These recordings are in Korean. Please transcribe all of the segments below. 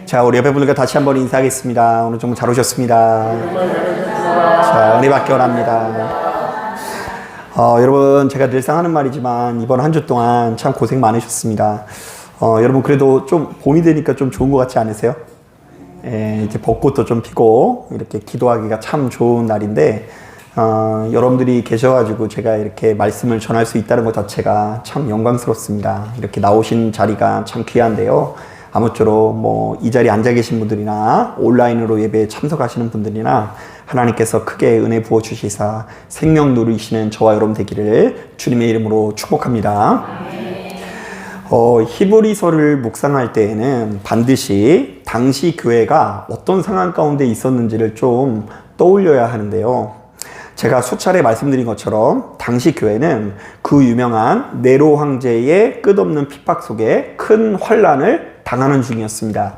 자, 우리 옆에 분들과 다시 한번 인사하겠습니다. 오늘 좀 잘 오셨습니다. 자, 은혜 받기 원합니다. 여러분, 제가 늘상 하는 말이지만 이번 한 주 동안 참 고생 많으셨습니다. 여러분, 그래도 좀 봄이 되니까 좀 좋은 것 같지 않으세요? 이렇게 벚꽃도 좀 피고 이렇게 기도하기가 참 좋은 날인데, 여러분들이 계셔가지고 제가 이렇게 말씀을 전할 수 있다는 것 자체가 참 영광스럽습니다. 이렇게 나오신 자리가 참 귀한데요. 아무쪼록 이 자리에 앉아 계신 분들이나 온라인으로 예배에 참석하시는 분들이나 하나님께서 크게 은혜 부어주시사 생명 누리시는 저와 여러분 되기를 주님의 이름으로 축복합니다. 히브리서를 묵상할 때에는 반드시 당시 교회가 어떤 상황 가운데 있었는지를 좀 떠올려야 하는데요. 제가 수차례 말씀드린 것처럼 당시 교회는 그 유명한 네로 황제의 끝없는 핍박 속에 큰 환난을 당하는 중이었습니다.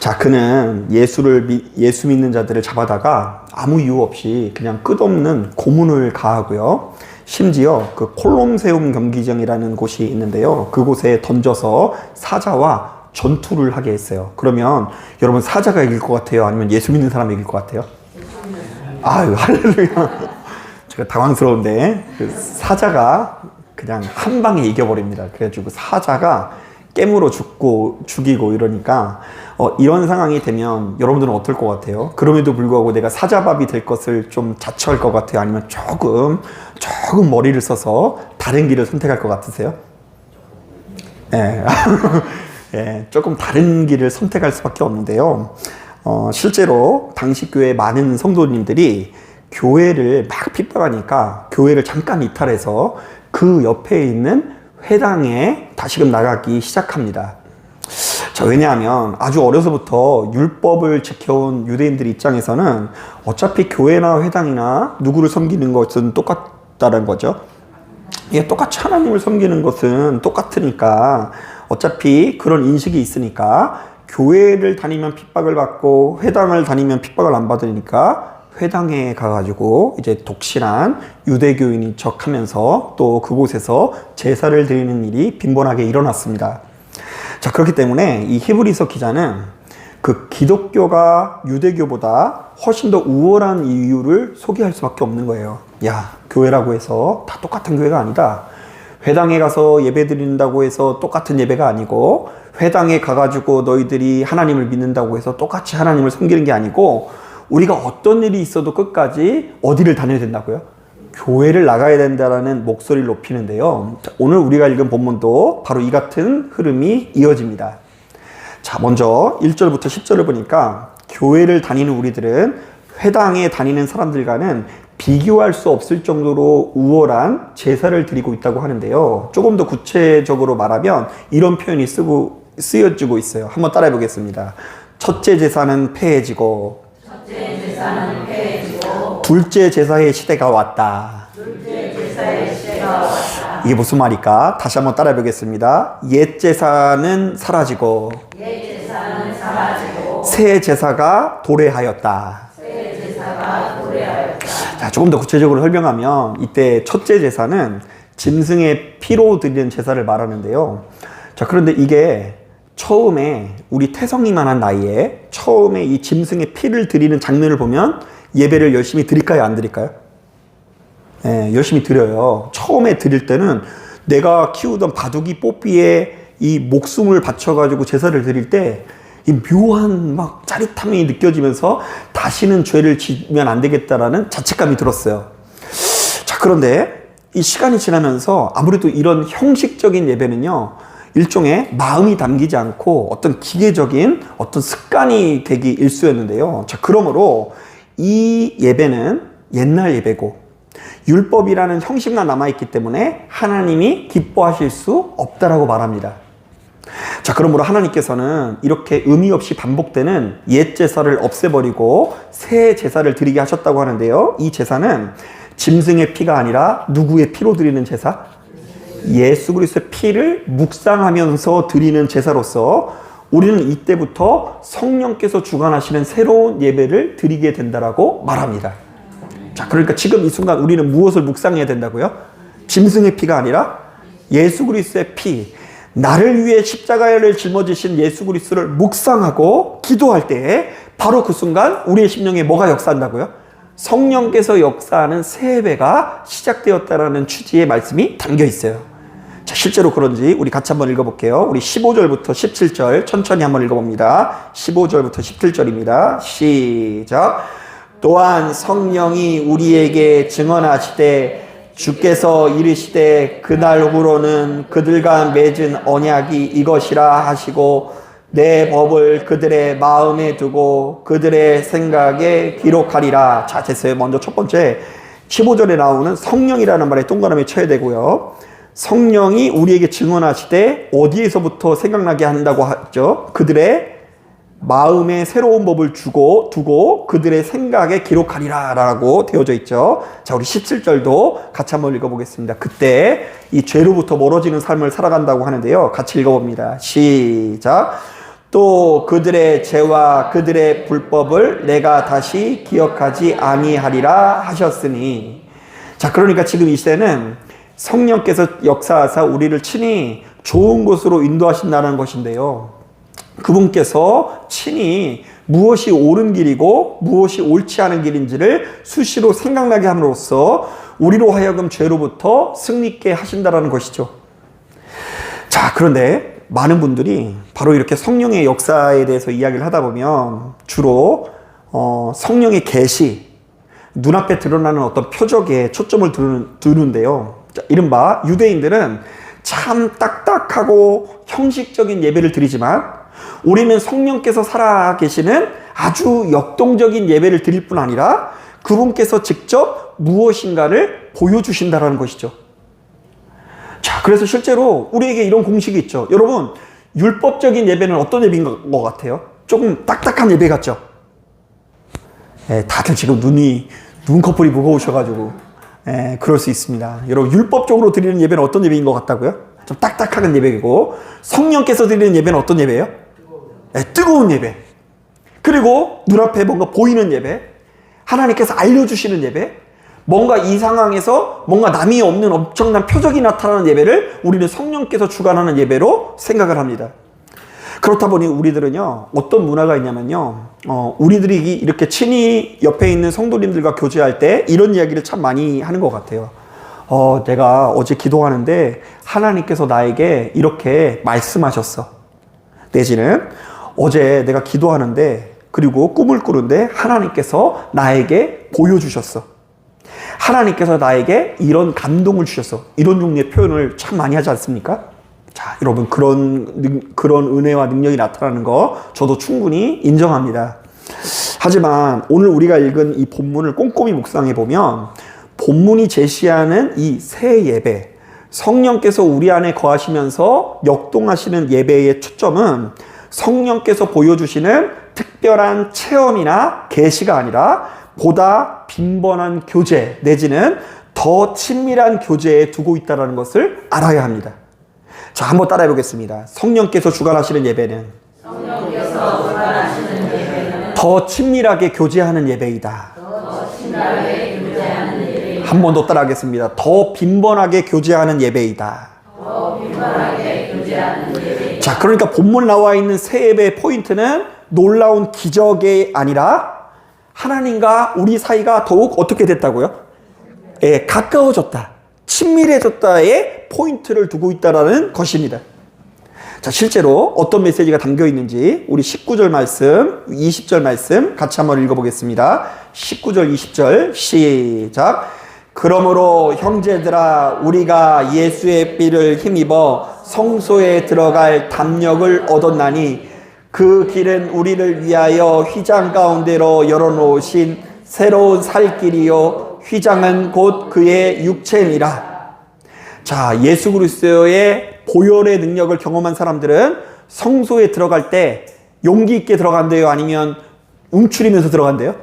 자, 그는 예수 믿는 자들을 잡아다가 아무 이유 없이 그냥 끝없는 고문을 가하고요. 심지어 그 콜롬세움 경기장이라는 곳이 있는데요. 그곳에 던져서 사자와 전투를 하게 했어요. 그러면 여러분, 사자가 이길 것 같아요? 아니면 예수 믿는 사람이 이길 것 같아요? 아유, 할렐루야. 제가 당황스러운데 그 사자가 그냥 한 방에 이겨버립니다. 그래가지고 사자가 깨물어 죽이고 이러니까 이런 상황이 되면 여러분들은 어떨 것 같아요? 그럼에도 불구하고 내가 사자밥이 될 것을 좀 자처할 것 같아요? 아니면 조금 머리를 써서 다른 길을 선택할 것 같으세요? 네. 네, 조금 다른 길을 선택할 수밖에 없는데요. 실제로 당시 교회 많은 성도님들이 교회를 막 핍박하니까 교회를 잠깐 이탈해서 그 옆에 있는 회당에 다시금 나가기 시작합니다. 자, 왜냐하면 아주 어려서부터 율법을 지켜온 유대인들 입장에서는 어차피 교회나 회당이나 누구를 섬기는 것은 똑같다는 거죠. 예, 똑같이 하나님을 섬기는 것은 똑같으니까 어차피 그런 인식이 있으니까 교회를 다니면 핍박을 받고 회당을 다니면 핍박을 안 받으니까 회당에 가가지고 이제 독실한 유대교인인 척 하면서 또 그곳에서 제사를 드리는 일이 빈번하게 일어났습니다. 자, 그렇기 때문에 이 히브리서 기자는 그 기독교가 유대교보다 훨씬 더 우월한 이유를 소개할 수밖에 없는 거예요. 야, 교회라고 해서 다 똑같은 교회가 아니다. 회당에 가서 예배 드린다고 해서 똑같은 예배가 아니고, 회당에 가가지고 너희들이 하나님을 믿는다고 해서 똑같이 하나님을 섬기는 게 아니고, 우리가 어떤 일이 있어도 끝까지 어디를 다녀야 된다고요? 교회를 나가야 된다라는 목소리를 높이는데요. 자, 오늘 우리가 읽은 본문도 바로 이 같은 흐름이 이어집니다. 자, 먼저 1절부터 10절을 보니까 교회를 다니는 우리들은 회당에 다니는 사람들과는 비교할 수 없을 정도로 우월한 제사를 드리고 있다고 하는데요. 조금 더 구체적으로 말하면 이런 표현이 쓰여지고 있어요. 한번 따라해 보겠습니다. 첫째 제사는 폐해지고, 둘째 제사의 시대가 왔다. 이게 무슨 말일까? 다시 한번 따라해 보겠습니다. 옛 제사는 사라지고, 새 제사가 도래하였다. 자, 조금 더 구체적으로 설명하면 이때 첫째 제사는 짐승의 피로 드리는 제사를 말하는데요. 자, 그런데 이게 처음에 우리 태성이만한 나이에 처음에 이 짐승의 피를 드리는 장면을 보면 예배를 열심히 드릴까요? 안 드릴까요? 네, 열심히 드려요. 처음에 드릴 때는 내가 키우던 바둑이 뽀삐에 이 목숨을 바쳐가지고 제사를 드릴 때 이 묘한 막 짜릿함이 느껴지면서 다시는 죄를 지면 안 되겠다라는 자책감이 들었어요. 자, 그런데 이 시간이 지나면서 아무래도 이런 형식적인 예배는요, 일종의 마음이 담기지 않고 어떤 기계적인 어떤 습관이 되기 일쑤였는데요. 자, 그러므로 이 예배는 옛날 예배고 율법이라는 형식만 남아있기 때문에 하나님이 기뻐하실 수 없다라고 말합니다. 자, 그러므로 하나님께서는 이렇게 의미 없이 반복되는 옛 제사를 없애버리고 새 제사를 드리게 하셨다고 하는데요. 이 제사는 짐승의 피가 아니라 누구의 피로 드리는 제사? 예수 그리스도의 피를 묵상하면서 드리는 제사로서 우리는 이때부터 성령께서 주관하시는 새로운 예배를 드리게 된다라고 말합니다. 자, 그러니까 지금 이 순간 우리는 무엇을 묵상해야 된다고요? 짐승의 피가 아니라 예수 그리스도의 피, 나를 위해 십자가를 짊어지신 예수 그리스도를 묵상하고 기도할 때 바로 그 순간 우리의 심령에 뭐가 역사한다고요? 성령께서 역사하는 새 예배가 시작되었다라는 취지의 말씀이 담겨 있어요. 자, 실제로 그런지 우리 같이 한번 읽어볼게요. 우리 15절부터 17절 천천히 한번 읽어봅니다. 15절부터 17절입니다. 시작. 또한 성령이 우리에게 증언하시되 주께서 이르시되 그날 후로는 그들과 맺은 언약이 이것이라 하시고 내 법을 그들의 마음에 두고 그들의 생각에 기록하리라. 자, 됐어요. 먼저 첫 번째 15절에 나오는 성령이라는 말에 동그라미 쳐야 되고요. 성령이 우리에게 증언하시되 어디에서부터 생각나게 한다고 하죠? 그들의 마음에 새로운 법을 두고 그들의 생각에 기록하리라 라고 되어져 있죠. 자, 우리 17절도 같이 한번 읽어보겠습니다. 그때 이 죄로부터 멀어지는 삶을 살아간다고 하는데요. 같이 읽어봅니다. 시작. 또 그들의 죄와 그들의 불법을 내가 다시 기억하지 아니하리라 하셨으니. 자, 그러니까 지금 이 시대는 성령께서 역사하사 우리를 친히 좋은 곳으로 인도하신다는 것인데요. 그분께서 친히 무엇이 옳은 길이고 무엇이 옳지 않은 길인지를 수시로 생각나게 함으로써 우리로 하여금 죄로부터 승리케 하신다라는 것이죠. 자, 그런데 많은 분들이 바로 이렇게 성령의 역사에 대해서 이야기를 하다 보면 주로 성령의 계시, 눈앞에 드러나는 어떤 표적에 초점을 두는데요. 자, 이른바 유대인들은 참 딱딱하고 형식적인 예배를 드리지만 우리는 성령께서 살아계시는 아주 역동적인 예배를 드릴 뿐 아니라 그분께서 직접 무엇인가를 보여주신다는 것이죠. 자, 그래서 실제로 우리에게 이런 공식이 있죠. 여러분, 율법적인 예배는 어떤 예배인 것 같아요? 조금 딱딱한 예배 같죠? 다들 지금 눈꺼풀이 무거우셔가지고 그럴 수 있습니다. 여러분, 율법적으로 드리는 예배는 어떤 예배인 것 같다고요? 좀 딱딱한 예배이고, 성령께서 드리는 예배는 어떤 예배예요? 뜨거운 예배. 그리고 눈앞에 뭔가 보이는 예배, 하나님께서 알려주시는 예배, 뭔가 이 상황에서 뭔가 남이 없는 엄청난 표적이 나타나는 예배를 우리는 성령께서 주관하는 예배로 생각을 합니다. 그렇다 보니 우리들은요, 어떤 문화가 있냐면요, 우리들이 이렇게 친히 옆에 있는 성도님들과 교제할 때 이런 이야기를 참 많이 하는 것 같아요. 내가 어제 기도하는데 하나님께서 나에게 이렇게 말씀하셨어. 내지는 어제 내가 기도하는데 그리고 꿈을 꾸는데 하나님께서 나에게 보여주셨어. 하나님께서 나에게 이런 감동을 주셨어. 이런 종류의 표현을 참 많이 하지 않습니까? 자, 여러분, 그런 은혜와 능력이 나타나는 거 저도 충분히 인정합니다. 하지만 오늘 우리가 읽은 이 본문을 꼼꼼히 묵상해 보면 본문이 제시하는 이 새 예배, 성령께서 우리 안에 거하시면서 역동하시는 예배의 초점은 성령께서 보여주시는 특별한 체험이나 계시가 아니라 보다 빈번한 교제 내지는 더 친밀한 교제에 두고 있다는 것을 알아야 합니다. 자, 한번 따라해 보겠습니다. 성령께서 주관하시는 예배는 더 친밀하게 교제하는 예배이다. 한 번 더 따라하겠습니다. 더 빈번하게 교제하는 예배이다. 자, 그러니까 본문 나와 있는 새 예배의 포인트는 놀라운 기적이 아니라 하나님과 우리 사이가 더욱 어떻게 됐다고요? 가까워졌다, 친밀해졌다에 포인트를 두고 있다는 것입니다. 자, 실제로 어떤 메시지가 담겨 있는지 우리 19절 말씀, 20절 말씀 같이 한번 읽어보겠습니다. 19절, 20절 시작. 그러므로 형제들아, 우리가 예수의 삐를 힘입어 성소에 들어갈 담력을 얻었나니 그 길은 우리를 위하여 휘장 가운데로 열어놓으신 새로운 살 길이요 휘장은 곧 그의 육체니라. 자, 예수 그리스도의 보혈의 능력을 경험한 사람들은 성소에 들어갈 때 용기 있게 들어간대요? 아니면 움츠리면서 들어간대요?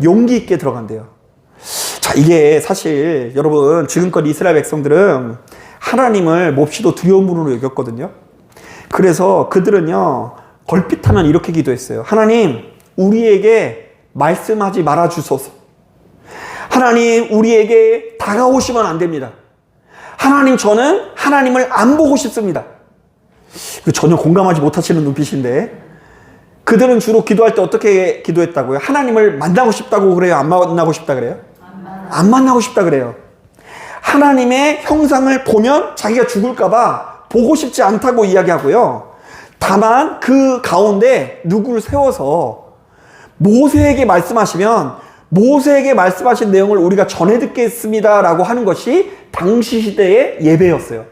용기 있게 들어간대요. 자, 이게 사실 여러분, 지금껏 이스라엘 백성들은 하나님을 몹시도 두려운 분으로 여겼거든요. 그래서 그들은요, 걸핏하면 이렇게 기도했어요. 하나님, 우리에게 말씀하지 말아 주소서. 하나님, 우리에게 다가오시면 안 됩니다. 하나님, 저는 하나님을 안 보고 싶습니다. 이거 전혀 공감하지 못하시는 눈빛인데, 그들은 주로 기도할 때 어떻게 기도했다고요? 하나님을 만나고 싶다고 그래요? 안 만나고 싶다 그래요? 안 만나고 싶다 그래요. 하나님의 형상을 보면 자기가 죽을까봐 보고 싶지 않다고 이야기하고요. 다만 그 가운데 누구를 세워서 모세에게 말씀하시면 모세에게 말씀하신 내용을 우리가 전해 듣겠습니다 라고 하는 것이 당시 시대의 예배였어요.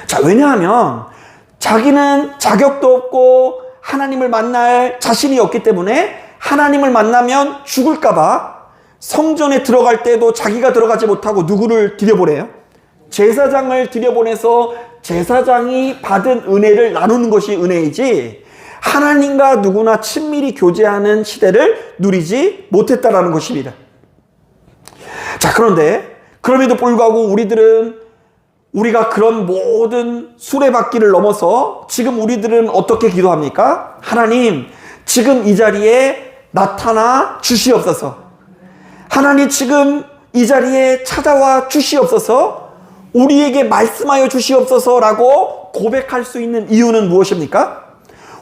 자, 왜냐하면 자기는 자격도 없고 하나님을 만날 자신이 없기 때문에 하나님을 만나면 죽을까봐 성전에 들어갈 때도 자기가 들어가지 못하고 누구를 들여보내요? 제사장을 들여보내서 제사장이 받은 은혜를 나누는 것이 은혜이지, 하나님과 누구나 친밀히 교제하는 시대를 누리지 못했다라는 것입니다. 자, 그런데 그럼에도 불구하고 우리가 그런 모든 수레바퀴를 넘어서 지금 우리들은 어떻게 기도합니까? 하나님, 지금 이 자리에 나타나 주시옵소서. 하나님, 지금 이 자리에 찾아와 주시옵소서. 우리에게 말씀하여 주시옵소서라고 고백할 수 있는 이유는 무엇입니까?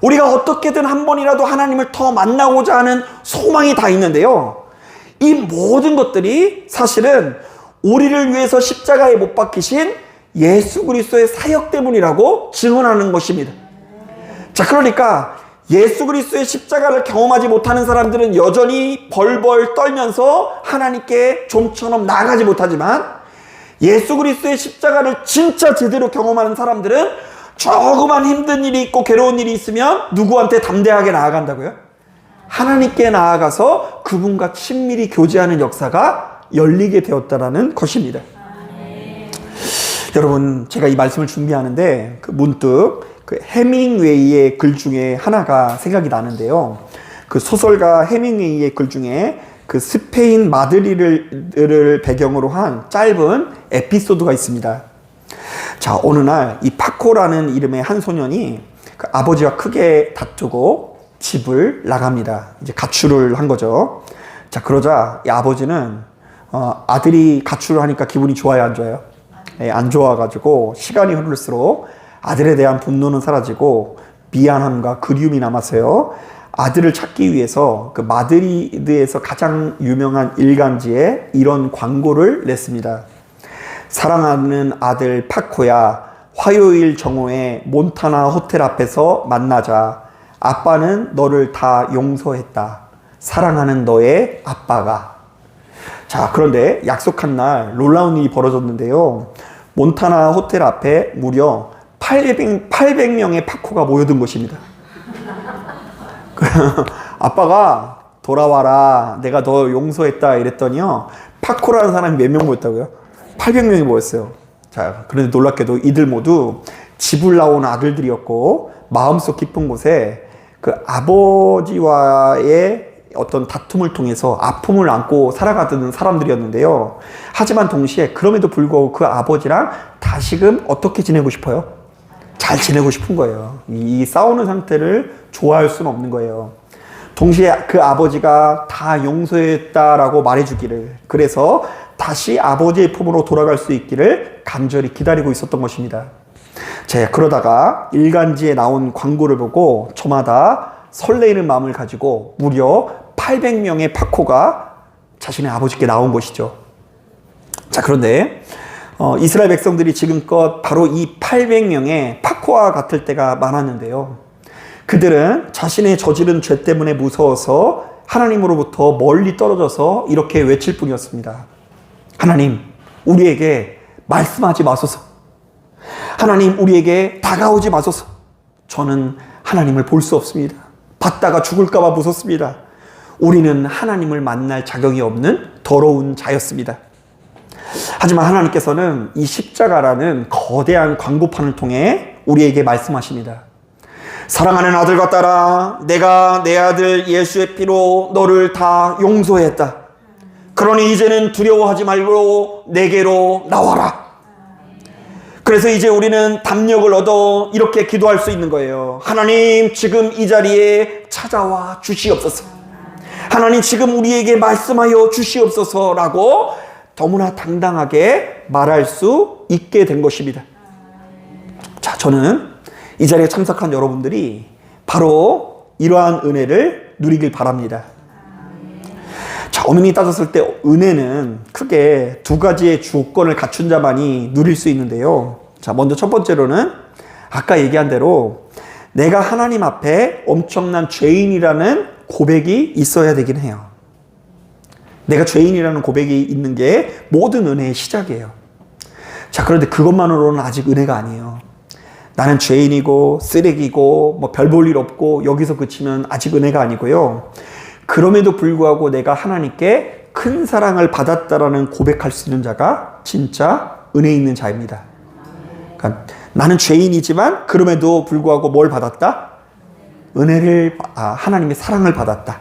우리가 어떻게든 한 번이라도 하나님을 더 만나고자 하는 소망이 다 있는데요. 이 모든 것들이 사실은 우리를 위해서 십자가에 못 박히신 예수 그리스도의 사역 때문이라고 증언하는 것입니다. 자, 그러니까 예수 그리스도의 십자가를 경험하지 못하는 사람들은 여전히 벌벌 떨면서 하나님께 좀처럼 나아가지 못하지만, 예수 그리스도의 십자가를 진짜 제대로 경험하는 사람들은 조그만 힘든 일이 있고 괴로운 일이 있으면 누구한테 담대하게 나아간다고요? 하나님께 나아가서 그분과 친밀히 교제하는 역사가 열리게 되었다라는 것입니다. 여러분, 제가 이 말씀을 준비하는데 문득 그 해밍웨이의 글 중에 하나가 생각이 나는데요. 그 소설가 해밍웨이의 글 중에 그 스페인 마드리드를 배경으로 한 짧은 에피소드가 있습니다. 자, 어느 날 이 파코라는 이름의 한 소년이 그 아버지와 크게 다투고 집을 나갑니다. 이제 가출을 한 거죠. 자, 그러자 이 아버지는 아들이 가출을 하니까 기분이 좋아요, 안 좋아요? 네, 안 좋아가지고 시간이 흐를수록 아들에 대한 분노는 사라지고 미안함과 그리움이 남았어요. 아들을 찾기 위해서 그 마드리드에서 가장 유명한 일간지에 이런 광고를 냈습니다. 사랑하는 아들 파코야, 화요일 정오에 몬타나 호텔 앞에서 만나자. 아빠는 너를 다 용서했다. 사랑하는 너의 아빠가. 자, 그런데 약속한 날 놀라운 일이 벌어졌는데요. 몬타나 호텔 앞에 무려 800명의 파코가 모여든 것입니다. 아빠가 돌아와라, 내가 너 용서했다 이랬더니요, 파코라는 사람이 몇 명 모였다고요? 800명이 모였어요. 자, 그런데 놀랍게도 이들 모두 집을 나온 아들들이었고 마음속 깊은 곳에 그 아버지와의 어떤 다툼을 통해서 아픔을 안고 살아가던 사람들이었는데요. 하지만 동시에 그럼에도 불구하고 그 아버지랑 다시금 어떻게 지내고 싶어요? 잘 지내고 싶은 거예요. 이 싸우는 상태를 좋아할 수는 없는 거예요. 동시에 그 아버지가 다 용서했다라고 말해주기를, 그래서 다시 아버지의 품으로 돌아갈 수 있기를 간절히 기다리고 있었던 것입니다. 제가 그러다가 일간지에 나온 광고를 보고 저마다 설레이는 마음을 가지고 무려 800명의 파코가 자신의 아버지께 나온 것이죠. 자, 그런데 이스라엘 백성들이 지금껏 바로 이 800명의 파코와 같을 때가 많았는데요. 그들은 자신의 저지른 죄 때문에 무서워서 하나님으로부터 멀리 떨어져서 이렇게 외칠 뿐이었습니다. 하나님, 우리에게 말씀하지 마소서. 하나님, 우리에게 다가오지 마소서. 저는 하나님을 볼 수 없습니다. 봤다가 죽을까 봐 무섭습니다. 우리는 하나님을 만날 자격이 없는 더러운 자였습니다. 하지만 하나님께서는 이 십자가라는 거대한 광고판을 통해 우리에게 말씀하십니다. 사랑하는 아들과 딸아, 내가 내 아들 예수의 피로 너를 다 용서했다. 그러니 이제는 두려워하지 말고 내게로 나와라. 그래서 이제 우리는 담력을 얻어 이렇게 기도할 수 있는 거예요. 하나님, 지금 이 자리에 찾아와 주시옵소서. 하나님, 지금 우리에게 말씀하여 주시옵소서라고 너무나 당당하게 말할 수 있게 된 것입니다. 자, 저는 이 자리에 참석한 여러분들이 바로 이러한 은혜를 누리길 바랍니다. 자, 엄연히 따졌을 때 은혜는 크게 두 가지의 조건을 갖춘 자만이 누릴 수 있는데요. 자, 먼저 첫 번째로는 아까 얘기한 대로 내가 하나님 앞에 엄청난 죄인이라는 고백이 있어야 되긴 해요. 내가 죄인이라는 고백이 있는 게 모든 은혜의 시작이에요. 자, 그런데 그것만으로는 아직 은혜가 아니에요. 나는 죄인이고 쓰레기고 뭐 별 볼 일 없고 여기서 그치면 아직 은혜가 아니고요. 그럼에도 불구하고 내가 하나님께 큰 사랑을 받았다라는 고백할 수 있는 자가 진짜 은혜 있는 자입니다. 그러니까 나는 죄인이지만 그럼에도 불구하고 뭘 받았다? 은혜를, 하나님의 사랑을 받았다.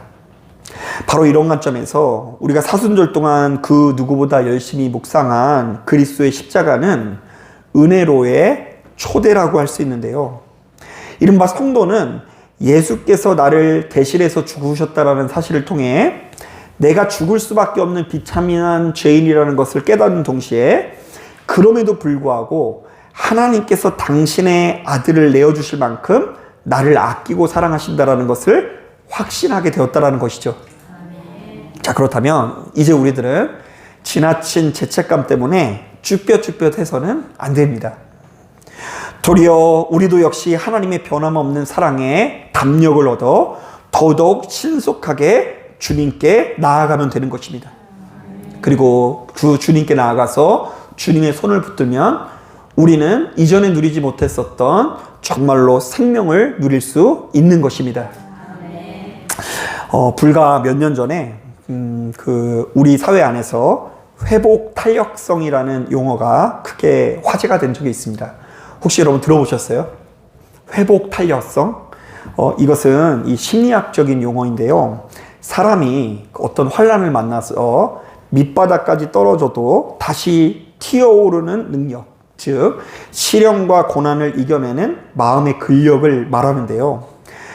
바로 이런 관점에서 우리가 사순절 동안 그 누구보다 열심히 묵상한 그리스도의 십자가는 은혜로의 초대라고 할 수 있는데요. 이른바 성도는 예수께서 나를 대신해서 죽으셨다라는 사실을 통해 내가 죽을 수밖에 없는 비참한 죄인이라는 것을 깨닫는 동시에 그럼에도 불구하고 하나님께서 당신의 아들을 내어주실 만큼 나를 아끼고 사랑하신다라는 것을 확신하게 되었다라는 것이죠. 자, 그렇다면 이제 우리들은 지나친 죄책감 때문에 쭈뼛쭈뼛해서는 안 됩니다. 도리어 우리도 역시 하나님의 변함없는 사랑에 담력을 얻어 더더욱 신속하게 주님께 나아가면 되는 것입니다. 그리고 그 주님께 나아가서 주님의 손을 붙들면 우리는 이전에 누리지 못했었던 정말로 생명을 누릴 수 있는 것입니다. 불과 몇 년 전에 우리 사회 안에서 회복 탄력성이라는 용어가 크게 화제가 된 적이 있습니다. 혹시 여러분 들어보셨어요? 회복 탄력성? 이것은 이 심리학적인 용어인데요. 사람이 어떤 환난을 만나서 밑바닥까지 떨어져도 다시 튀어오르는 능력, 즉 시련과 고난을 이겨내는 마음의 근력을 말하는데요.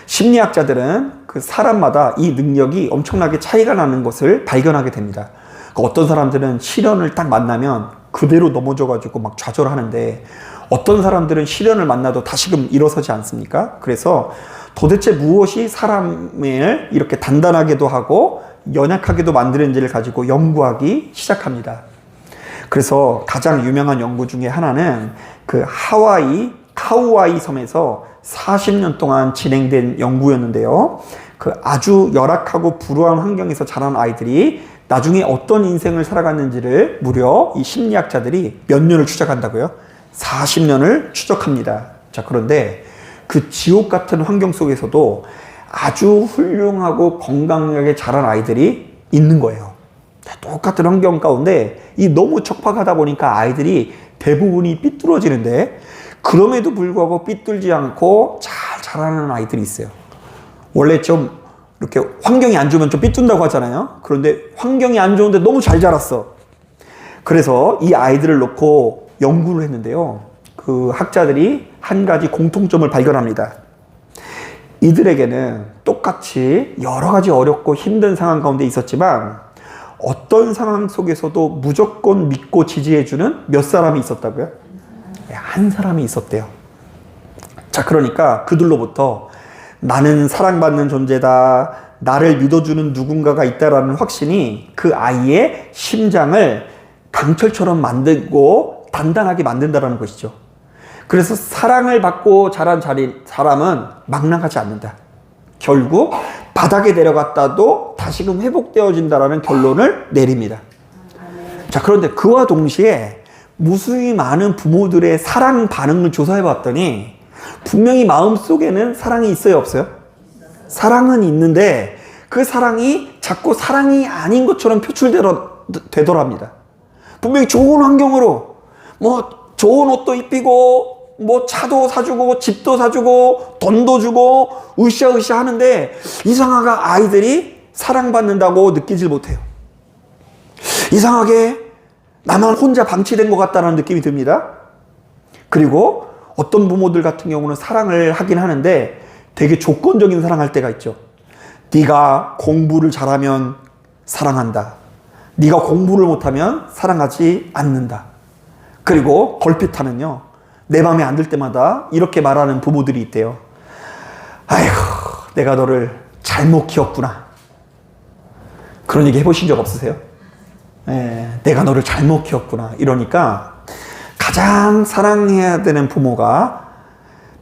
심리학자들은 그 사람마다 이 능력이 엄청나게 차이가 나는 것을 발견하게 됩니다. 어떤 사람들은 시련을 딱 만나면 그대로 넘어져가지고 막 좌절하는데 어떤 사람들은 시련을 만나도 다시금 일어서지 않습니까? 그래서 도대체 무엇이 사람을 이렇게 단단하게도 하고 연약하게도 만드는지를 가지고 연구하기 시작합니다. 그래서 가장 유명한 연구 중에 하나는 그 카우아이 섬에서 40년 동안 진행된 연구였는데요. 그 아주 열악하고 불우한 환경에서 자란 아이들이 나중에 어떤 인생을 살아갔는지를 무려 이 심리학자들이 몇 년을 추적한다고요? 40년을 추적합니다. 자, 그런데 그 지옥 같은 환경 속에서도 아주 훌륭하고 건강하게 자란 아이들이 있는 거예요. 똑같은 환경 가운데 이 너무 척박하다 보니까 아이들이 대부분이 삐뚤어지는데 그럼에도 불구하고 삐뚤지 않고 잘 자라는 아이들이 있어요. 원래 좀 이렇게 환경이 안 좋으면 좀 삐뚤다고 하잖아요. 그런데 환경이 안 좋은데 너무 잘 자랐어. 그래서 이 아이들을 놓고 연구를 했는데요. 그 학자들이 한 가지 공통점을 발견합니다. 이들에게는 똑같이 여러 가지 어렵고 힘든 상황 가운데 있었지만 어떤 상황 속에서도 무조건 믿고 지지해주는 몇 사람이 있었다고요? 한 사람이 있었대요. 자, 그러니까 그들로부터 나는 사랑받는 존재다, 나를 믿어주는 누군가가 있다라는 확신이 그 아이의 심장을 강철처럼 만들고 단단하게 만든다라는 것이죠. 그래서 사랑을 받고 자란 사람은 막 나가지 않는다. 결국 바닥에 내려갔다도 다시금 회복되어진다라는 결론을 내립니다. 자, 그런데 그와 동시에 무수히 많은 부모들의 사랑 반응을 조사해 봤더니 분명히 마음속에는 사랑이 있어요, 없어요? 사랑은 있는데 그 사랑이 자꾸 사랑이 아닌 것처럼 표출되더랍니다. 분명히 좋은 환경으로 뭐 좋은 옷도 입히고 뭐 차도 사주고 집도 사주고 돈도 주고 으쌰으쌰 하는데 이상하게 아이들이 사랑받는다고 느끼질 못해요. 이상하게 나만 혼자 방치된 것 같다는 느낌이 듭니다. 그리고 어떤 부모들 같은 경우는 사랑을 하긴 하는데 되게 조건적인 사랑할 때가 있죠. 네가 공부를 잘하면 사랑한다. 네가 공부를 못하면 사랑하지 않는다. 그리고 걸핏하면요, 내 마음에 안 들 때마다 이렇게 말하는 부모들이 있대요. 아이고, 내가 너를 잘못 키웠구나. 그런 얘기 해보신 적 없으세요? 내가 너를 잘못 키웠구나. 이러니까 가장 사랑해야 되는 부모가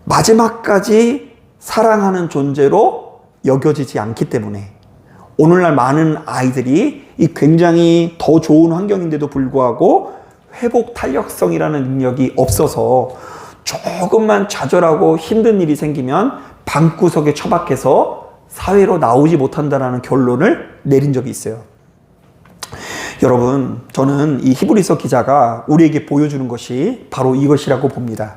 마지막까지 사랑하는 존재로 여겨지지 않기 때문에 오늘날 많은 아이들이 이 굉장히 더 좋은 환경인데도 불구하고 회복 탄력성이라는 능력이 없어서 조금만 좌절하고 힘든 일이 생기면 방구석에 처박혀서 사회로 나오지 못한다는 결론을 내린 적이 있어요. 여러분, 저는 이 히브리서 기자가 우리에게 보여주는 것이 바로 이것이라고 봅니다.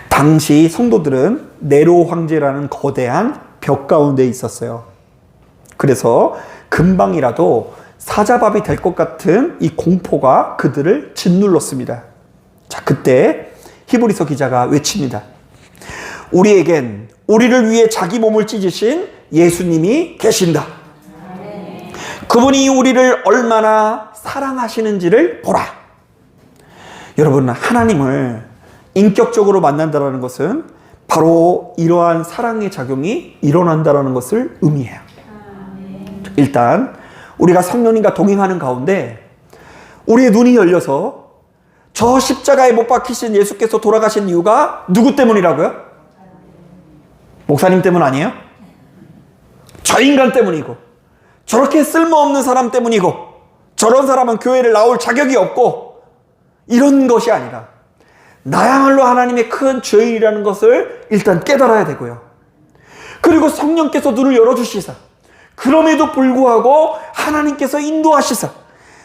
당시 성도들은 네로 황제라는 거대한 벽 가운데 있었어요. 그래서 금방이라도 사자밥이 될 것 같은 이 공포가 그들을 짓눌렀습니다. 자, 그때 히브리서 기자가 외칩니다. 우리에겐 우리를 위해 자기 몸을 찢으신 예수님이 계신다. 그분이 우리를 얼마나 사랑하시는지를 보라. 여러분, 하나님을 인격적으로 만난다는 것은 바로 이러한 사랑의 작용이 일어난다는 것을 의미해요. 일단 우리가 성령님과 동행하는 가운데 우리의 눈이 열려서 저 십자가에 못 박히신 예수께서 돌아가신 이유가 누구 때문이라고요? 목사님 때문 아니에요? 저 인간 때문이고, 저렇게 쓸모없는 사람 때문이고, 저런 사람은 교회를 나올 자격이 없고, 이런 것이 아니라 나야말로 하나님의 큰 죄인이라는 것을 일단 깨달아야 되고요. 그리고 성령께서 눈을 열어주시사 그럼에도 불구하고 하나님께서 인도하시사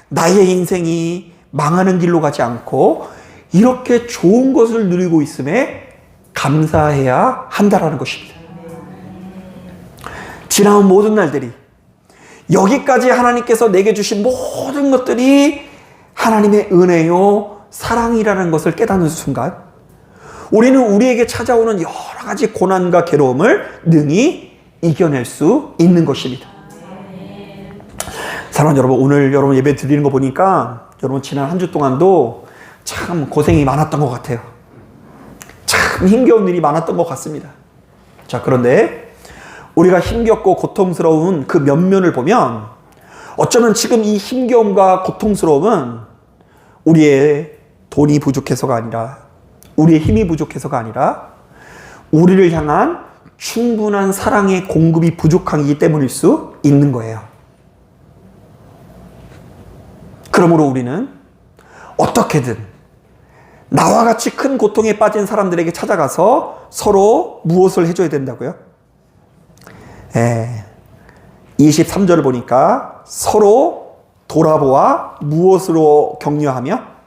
나의 인생이 망하는 길로 가지 않고 이렇게 좋은 것을 누리고 있음에 감사해야 한다라는 것입니다. 지나온 모든 날들이, 여기까지 하나님께서 내게 주신 모든 것들이 하나님의 은혜요 사랑이라는 것을 깨닫는 순간 우리는 우리에게 찾아오는 여러 가지 고난과 괴로움을 능히 이겨낼 수 있는 것입니다. 사랑하는 여러분, 오늘 여러분 예배 드리는 거 보니까 여러분 지난 한 주 동안도 참 고생이 많았던 것 같아요. 참 힘겨운 일이 많았던 것 같습니다. 자, 그런데 우리가 힘겹고 고통스러운 그 면면을 보면 어쩌면 지금 이 힘겨움과 고통스러움은 우리의 돈이 부족해서가 아니라, 우리의 힘이 부족해서가 아니라 우리를 향한 충분한 사랑의 공급이 부족하기 때문일 수 있는 거예요. 그러므로 우리는 어떻게든 나와 같이 큰 고통에 빠진 사람들에게 찾아가서 서로 무엇을 해줘야 된다고요? 23절을 보니까 서로 돌아보아 무엇으로 격려하며?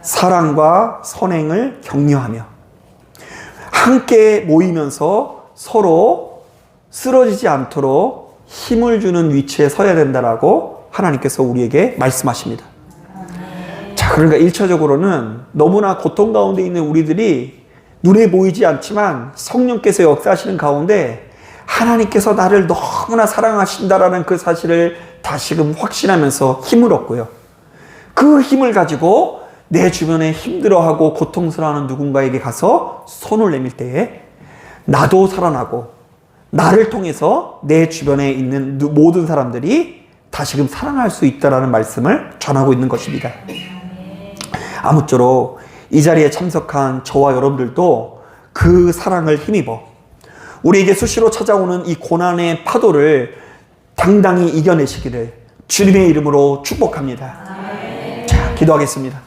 사랑과 선행을 격려하며 함께 모이면서 서로 쓰러지지 않도록 힘을 주는 위치에 서야 된다라고 하나님께서 우리에게 말씀하십니다. 자, 그러니까 1차적으로는 너무나 고통 가운데 있는 우리들이 눈에 보이지 않지만 성령께서 역사하시는 가운데 하나님께서 나를 너무나 사랑하신다라는 그 사실을 다시금 확신하면서 힘을 얻고요. 그 힘을 가지고 내 주변에 힘들어하고 고통스러워하는 누군가에게 가서 손을 내밀 때에 나도 살아나고 나를 통해서 내 주변에 있는 모든 사람들이 다시금 사랑할 수 있다라는 말씀을 전하고 있는 것입니다. 아무쪼록 이 자리에 참석한 저와 여러분들도 그 사랑을 힘입어 우리에게 수시로 찾아오는 이 고난의 파도를 당당히 이겨내시기를 주님의 이름으로 축복합니다. 자, 기도하겠습니다.